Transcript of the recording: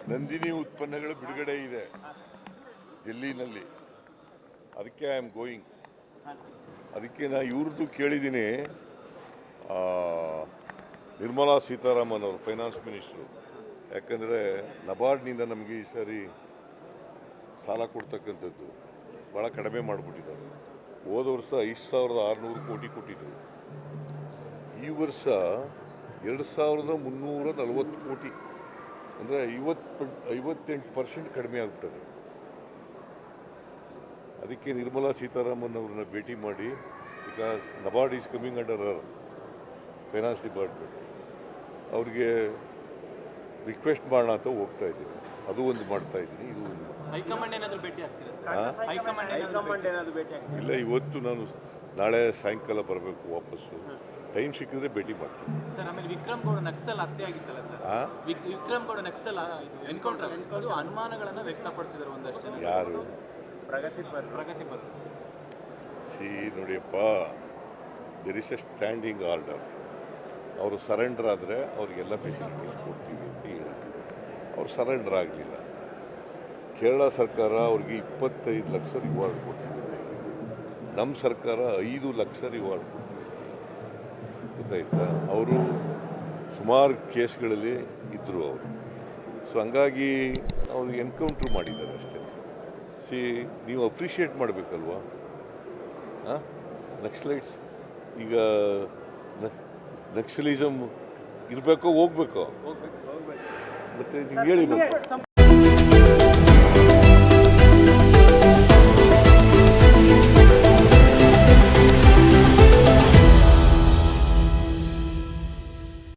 ನಂದಿನಿ ಉತ್ಪನ್ನಗಳ ಬಿಡುಗಡೆ ಇದೆ ಡೆಲ್ಲಿನಲ್ಲಿ. ಅದಕ್ಕೆ ಐ ಆಮ್ ಗೋಯಿಂಗ್. ಅದಕ್ಕೆ ನಾ ಇವ್ರದ್ದು ಕೇಳಿದ್ದೀನಿ, ನಿರ್ಮಲಾ ಸೀತಾರಾಮನ್ ಅವರು ಫೈನಾನ್ಸ್ ಮಿನಿಸ್ಟ್ರು. ಯಾಕಂದರೆ ನಬಾರ್ಡ್ನಿಂದ ನಮಗೆ ಈ ಸಾರಿ ಸಾಲ ಕೊಡ್ತಕ್ಕಂಥದ್ದು ಭಾಳ ಕಡಿಮೆ ಮಾಡಿಬಿಟ್ಟಿದ್ದಾರೆ. ಹೋದ ವರ್ಷ 5,600 ಕೋಟಿ ಕೊಟ್ಟಿದ್ದರು. ಈ ವರ್ಷ 2,340 ಕೋಟಿ, ಅಂದರೆ 58% ಕಡಿಮೆ ಆಗ್ಬಿಟ್ಟದೆ. ಅದಕ್ಕೆ ನಿರ್ಮಲಾ ಸೀತಾರಾಮನ್ ಅವ್ರನ್ನ ಭೇಟಿ ಮಾಡಿ, because NABARD is coming under finance department, ಅವ್ರಿಗೆ ರಿಕ್ವೆಸ್ಟ್ ಮಾಡೋಣ ಅಂತ ಹೋಗ್ತಾ ಇದ್ದೀನಿ. ಅದು ಒಂದು ಮಾಡ್ತಾ ಇದ್ದೀನಿ, ಇದು ಒಂದು ಇಲ್ಲ. ಇವತ್ತು ನಾನು ನಾಳೆ ಸಾಯಂಕಾಲ ಬರಬೇಕು ವಾಪಸ್ಸು. ಟೈಮ್ ಸಿಕ್ಕಿದ್ರೆ ಭೇಟಿ ಮಾಡ್ತೀನಿ. ಸರ್, ಆಮೇಲೆ ವಿಕ್ರಮ್ ಗೌಡ ನಕ್ಸಲ್ ಹತ್ಯೆ ಆಗಿತ್ತಲ್ಲ ಸರ್, ವಿಕ್ರಮ್ ಗೌಡ ನಕ್ಸಲ್ ಎನ್ಕೌಂಟರ್ ಅದು ಅನುಮಾನಗಳನ್ನು ವ್ಯಕ್ತಪಡಿಸಿದ್ರು ಒಂದಷ್ಟು ಜನ. ಯಾರು? ಪ್ರಗತಿಪರ. ನೋಡಿಯಪ್ಪ, there is a standing order. ಅವರು ಸರೆಂಡರ್ ಆದರೆ ಅವ್ರಿಗೆಲ್ಲ ಫೆಸಿಲಿಟೀಸ್ ಕೊಡ್ತೀವಿ ಅಂತ ಹೇಳಿದ್ರು. ಅವ್ರು ಸರೆಂಡರ್ ಆಗಲಿಲ್ಲ. ಕೇರಳ ಸರ್ಕಾರ ಅವ್ರಿಗೆ 25 ಲಕ್ಷ ರಿವಾರ್ಡ್ ಕೊಡ್ತೀವಿ ಅಂತ ಹೇಳಿದ್ರು. ನಮ್ಮ ಸರ್ಕಾರ 5 ಲಕ್ಷ ರಿವಾರ್ಡ್ ಕೊಡ್ತೀವಿ ಅಂತ. ಗೊತ್ತಾಯ್ತಾ? ಅವರು ಸುಮಾರು ಕೇಸ್ಗಳಲ್ಲಿ ಇದ್ದರು ಅವರು. ಸೊ ಹಂಗಾಗಿ ಅವರು ಎನ್ಕೌಂಟ್ರ್ ಮಾಡಿದ್ದಾರೆ ಅಷ್ಟೇ. ನೀವು ಅಪ್ರಿಷಿಯೇಟ್ ಮಾಡಬೇಕಲ್ವಾ? ನಕ್ಸಲೈಟ್ಸ್ ಈಗ ನಕ್ಸಲಿಸಮ್ ಇರಬೇಕೋ ಹೋಗ್ಬೇಕೋ? ಮತ್ತೆ ನೀವು ಹೇಳಿ.